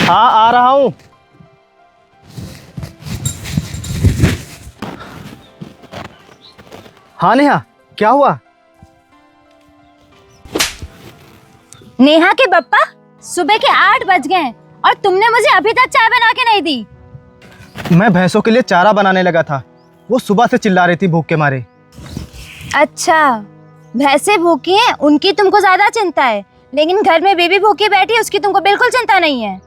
हाँ आ रहा हूँ। हाँ नेहा, क्या हुआ? नेहा के पप्पा, सुबह के 8 बज गए हैं और तुमने मुझे अभी तक चाय बना के नहीं दी। मैं भैंसों के लिए चारा बनाने लगा था। वो सुबह से चिल्ला रही थी भूख के मारे। अच्छा, भैंसे भूखी हैं, उनकी तुमको ज्यादा चिंता है, लेकिन घर में बेबी भूखी बैठी है, उसकी तुमको बिल्कुल चिंता नहीं है।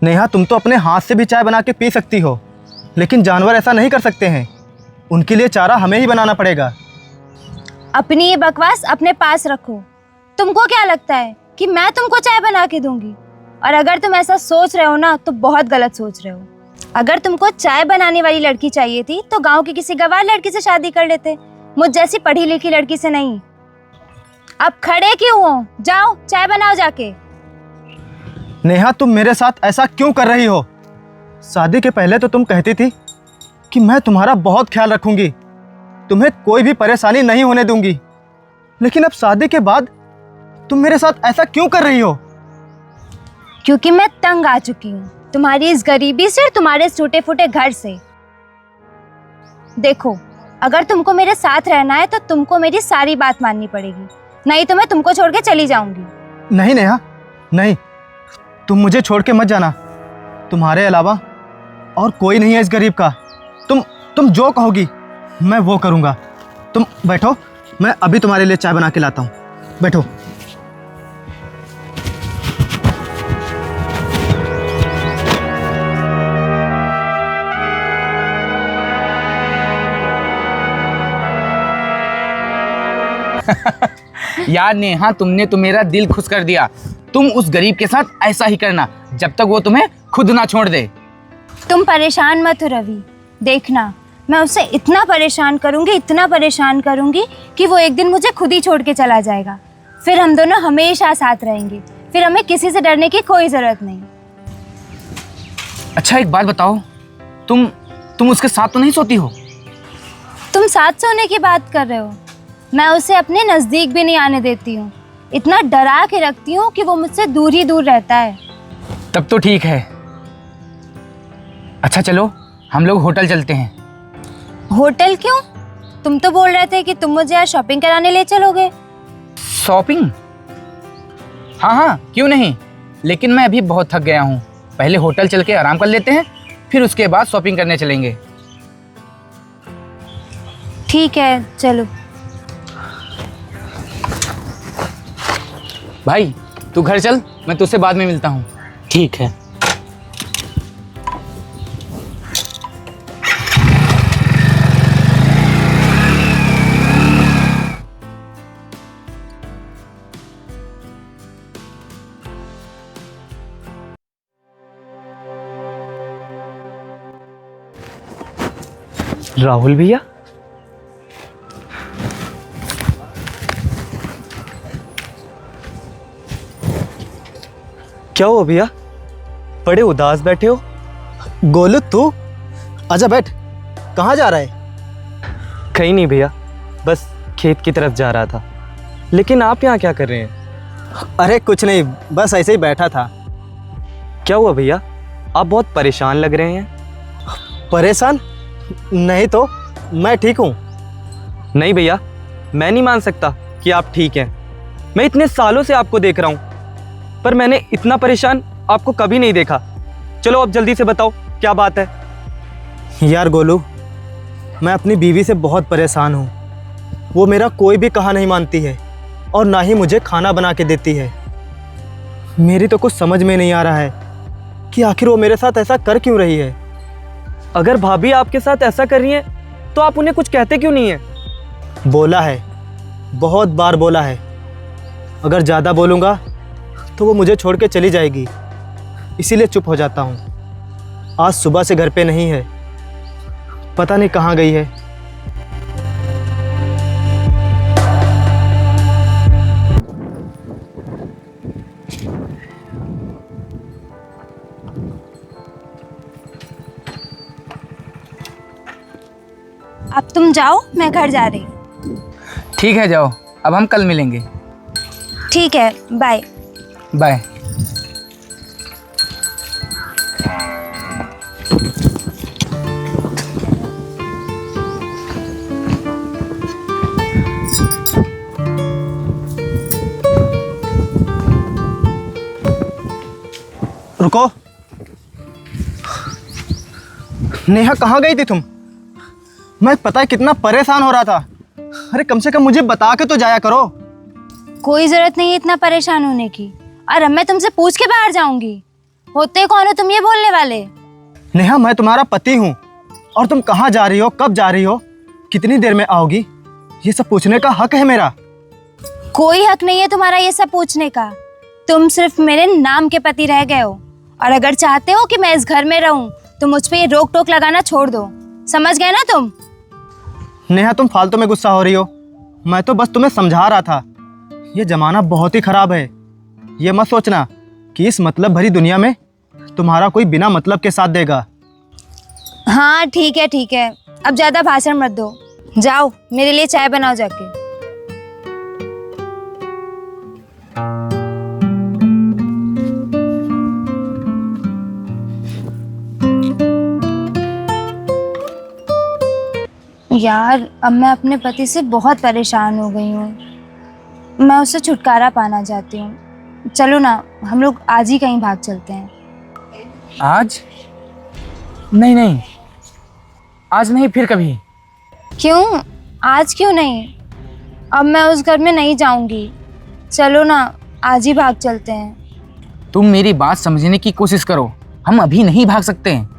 नेहा, तुम तो अपने हाथ से भी चाय बना के पी सकती हो, लेकिन जानवर ऐसा नहीं कर सकते हैं। उनके लिए चारा हमें ही बनाना पड़ेगा। अपनी ये बकवास अपने पास रखो। तुमको क्या लगता है कि मैं तुमको चाय बना के दूंगी? और अगर तुम ऐसा सोच रहे हो ना, तो बहुत गलत सोच रहे हो। अगर तुमको चाय बनाने वाली लड़की चाहिए थी तो गांव की किसी गवार लड़की से शादी कर लेते, मुझ जैसी पढ़ी लिखी लड़की से नहीं। अब खड़े क्यों हो? जाओ चाय बनाओ जाके। नेहा, तुम मेरे साथ ऐसा क्यों कर रही हो? शादी के पहले तो तुम कहती थी कि मैं तुम्हारा बहुत ख्याल रखूंगी, तुम्हें कोई भी परेशानी नहीं होने दूंगी, लेकिन अब शादी के बाद तुम मेरे साथ ऐसा क्यों कर रही हो? क्योंकि मैं तंग आ चुकी हूँ तुम्हारी इस गरीबी से और तुम्हारे टूटे फूटे घर से। देखो, अगर तुमको मेरे साथ रहना है तो तुमको मेरी सारी बात माननी पड़ेगी, नहीं तो मैं तुमको छोड़ के चली जाऊंगी। नहीं नेहा, नहीं, तुम मुझे छोड़ के मत जाना। तुम्हारे अलावा और कोई नहीं है इस गरीब का। तुम जो कहोगी मैं वो करूँगा। तुम बैठो, मैं अभी तुम्हारे लिए चाय बना के लाता हूँ। बैठो। यार नेहा, तुमने तो मेरा दिल खुश कर दिया। तुम उस गरीब के साथ ऐसा ही करना जब तक वो तुम्हें खुद ना छोड़ दे। तुम परेशान मत हो रवि, देखना मैं उसे इतना परेशान करूंगी कि वो एक दिन मुझे खुद ही छोड़ के चला जाएगा। फिर हम दोनों हमेशा साथ रहेंगे, फिर हमें किसी से डरने की कोई जरूरत नहीं। अच्छा एक बात बताओ, तुम उसके साथ तो नहीं सोती हो? तुम साथ सोने की बात कर रहे हो? मैं उसे अपने नजदीक भी नहीं आने देती हूँ, इतना डरा के रखती हूँ कि वो मुझसे दूर ही दूर रहता है। तब तो ठीक है। अच्छा चलो, हम लोग होटल चलते हैं। होटल क्यों? तुम तो बोल रहे थे कि तुम मुझे आज शॉपिंग कराने ले चलोगे। शॉपिंग? हाँ हाँ, क्यों नहीं, लेकिन मैं अभी बहुत थक गया हूँ। पहले होटल चल के आराम कर लेते हैं, फिर उसके बाद शॉपिंग करने चलेंगे। ठीक है, चलो। भाई तू घर चल, मैं तुझसे बाद में मिलता हूँ। ठीक है। राहुल भैया, क्या हुआ भैया? बड़े उदास बैठे हो। गोलू, तू आजा, बैठ। कहाँ जा रहा है? कहीं नहीं भैया, बस खेत की तरफ जा रहा था। लेकिन आप यहाँ क्या कर रहे हैं? अरे कुछ नहीं, बस ऐसे ही बैठा था। क्या हुआ भैया, आप बहुत परेशान लग रहे हैं। परेशान नहीं तो, मैं ठीक हूँ। नहीं भैया, मैं नहीं मान सकता कि आप ठीक हैं। मैं इतने सालों से आपको देख रहा हूँ, पर मैंने इतना परेशान आपको कभी नहीं देखा। चलो अब जल्दी से बताओ, क्या बात है? यार गोलू, मैं अपनी बीवी से बहुत परेशान हूँ। वो मेरा कोई भी कहा नहीं मानती है और ना ही मुझे खाना बना के देती है। मेरी तो कुछ समझ में नहीं आ रहा है कि आखिर वो मेरे साथ ऐसा कर क्यों रही है। अगर भाभी आपके साथ ऐसा कर रही हैं, तो आप उन्हें कुछ कहते क्यों नहीं हैं? बोला है, बहुत बार बोला है। अगर ज़्यादा बोलूँगा तो वो मुझे छोड़ के चली जाएगी, इसीलिए चुप हो जाता हूँ। आज सुबह से घर पे नहीं है, पता नहीं कहाँ गई है। अब तुम जाओ, मैं घर जा रही हूँ। ठीक है, जाओ, अब हम कल मिलेंगे। ठीक है, बाय। बाय। रुको। नेहा कहाँ गई थी तुम? मैं पता है कितना परेशान हो रहा था। अरे कम से कम मुझे बता के तो जाया करो। कोई जरूरत नहीं है इतना परेशान होने की। और अब मैं तुमसे पूछ के बाहर जाऊंगी? होते कौन हो तुम ये बोलने वाले? नेहा मैं तुम्हारा पति हूँ, और तुम कहाँ जा रही हो, कब जा रही हो, कितनी देर में आओगी, ये सब पूछने का हक है मेरा। कोई हक नहीं है तुम्हारा ये सब पूछने का। तुम सिर्फ मेरे नाम के पति रह गए हो, और अगर चाहते हो कि मैं इस घर में रहूं तो मुझ पे ये रोक टोक लगाना छोड़ दो। समझ गए ना तुम? नेहा तुम फालतू में गुस्सा हो रही हो। मैं तो बस तुम्हें समझा रहा था। ये जमाना बहुत ही खराब है। ये मत सोचना कि इस मतलब भरी दुनिया में तुम्हारा कोई बिना मतलब के साथ देगा। हाँ ठीक है ठीक है, अब ज्यादा भाषण मत दो। जाओ मेरे लिए चाय बनाओ जाके। यार अब मैं अपने पति से बहुत परेशान हो गई हूँ। मैं उससे छुटकारा पाना चाहती हूँ। चलो ना हम लोग आज ही कहीं भाग चलते हैं। आज नहीं नहीं, आज नहीं, फिर कभी। क्यों? आज क्यों नहीं? अब मैं उस घर में नहीं जाऊंगी। चलो ना आज ही भाग चलते हैं। तुम मेरी बात समझने की कोशिश करो, हम अभी नहीं भाग सकते हैं।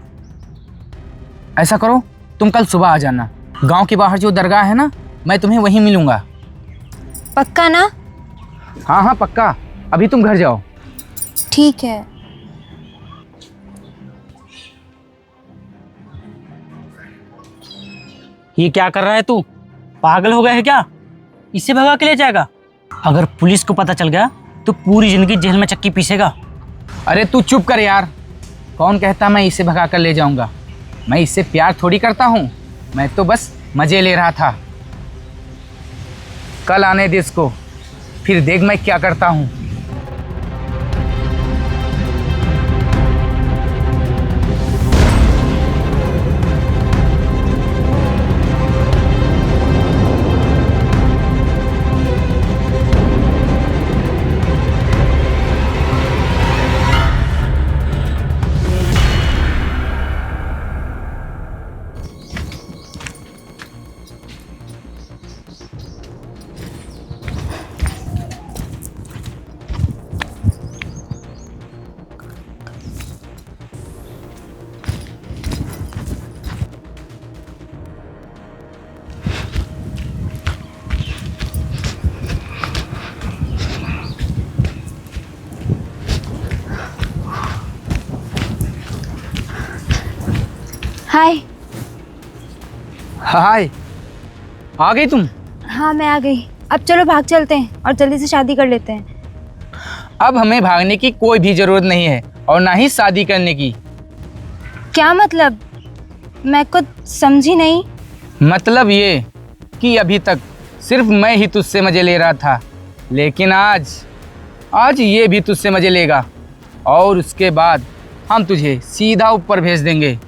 ऐसा करो, तुम कल सुबह आ जाना। गांव के बाहर जो दरगाह है ना, मैं तुम्हें वहीं मिलूंगा। पक्का ना? हाँ हाँ पक्का। अभी तुम घर जाओ। ठीक है। ये क्या कर रहा है तू? पागल हो गया है क्या? इसे भगा के ले जाएगा? अगर पुलिस को पता चल गया तो पूरी जिंदगी जेल में चक्की पीसेगा। अरे तू चुप कर यार। कौन कहता मैं इसे भगा कर ले जाऊंगा? मैं इससे प्यार थोड़ी करता हूँ, मैं तो बस मजे ले रहा था। कल आने दे इसको, फिर देख मैं क्या करता हूँ। हाय। हाय, आ गई तुम? हाँ मैं आ गई। अब चलो भाग चलते हैं और जल्दी से शादी कर लेते हैं। अब हमें भागने की कोई भी जरूरत नहीं है, और ना ही शादी करने की। क्या मतलब? मैं कुछ समझी नहीं। मतलब ये कि अभी तक सिर्फ मैं ही तुझसे मजे ले रहा था, लेकिन आज ये भी तुझसे मजे लेगा, और उसके बाद हम तुझे सीधा ऊपर भेज देंगे।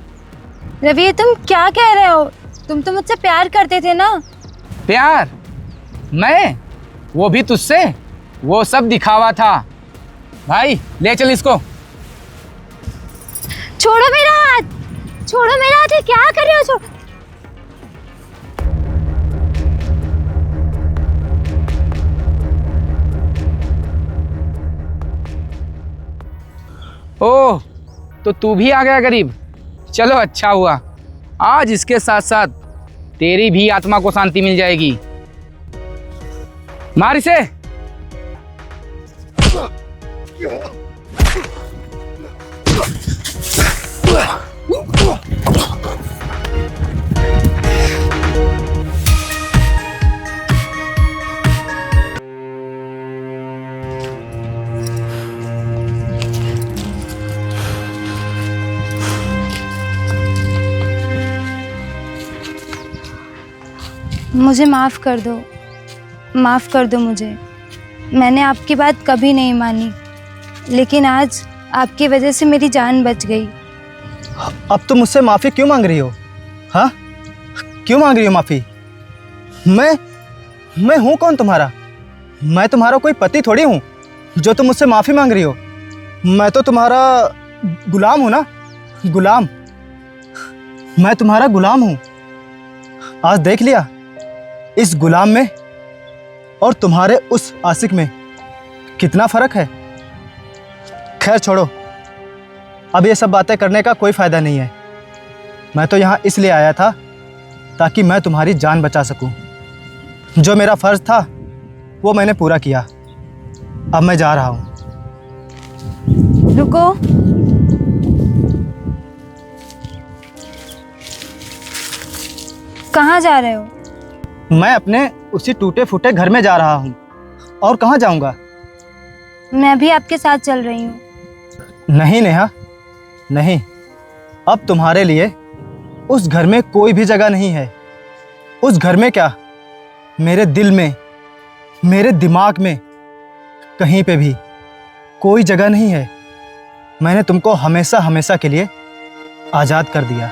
रवि ये तुम क्या कह रहे हो? तुम तो मुझसे प्यार करते थे ना? प्यार? मैं? वो भी तुझसे? वो सब दिखावा था। भाई ले चल इसको। छोड़ो मेरा हाथ, छोड़ो मेरा हाथ। ये क्या कर रहे हो? छोड़ो। ओह, तो तू भी आ गया गरीब। चलो अच्छा हुआ, आज इसके साथ साथ तेरी भी आत्मा को शांति मिल जाएगी। मार इसे। मुझे माफ़ कर दो, माफ़ कर दो मुझे। मैंने आपकी बात कभी नहीं मानी, लेकिन आज आपकी वजह से मेरी जान बच गई। अब तुम मुझसे माफ़ी क्यों मांग रही हो? हाँ, क्यों मांग रही हो माफ़ी? मैं हूँ कौन तुम्हारा? मैं तुम्हारा कोई पति थोड़ी हूँ जो तुम मुझसे माफ़ी मांग रही हो। मैं तो तुम्हारा गुलाम हूं ना, गुलाम। मैं तुम्हारा गुलाम हूं। आज देख लिया, इस गुलाम में और तुम्हारे उस आशिक में कितना फर्क है। खैर छोड़ो, अब ये सब बातें करने का कोई फायदा नहीं है। मैं तो यहाँ इसलिए आया था ताकि मैं तुम्हारी जान बचा सकूं। जो मेरा फर्ज था वो मैंने पूरा किया। अब मैं जा रहा हूँ। रुको। कहाँ जा रहे हो? मैं अपने उसी टूटे फूटे घर में जा रहा हूँ। और कहाँ जाऊँगा? मैं भी आपके साथ चल रही हूँ। नहीं नेहा, नहीं। अब तुम्हारे लिए उस घर में कोई भी जगह नहीं है। उस घर में क्या, मेरे दिल में, मेरे दिमाग में, कहीं पे भी कोई जगह नहीं है। मैंने तुमको हमेशा हमेशा के लिए आज़ाद कर दिया।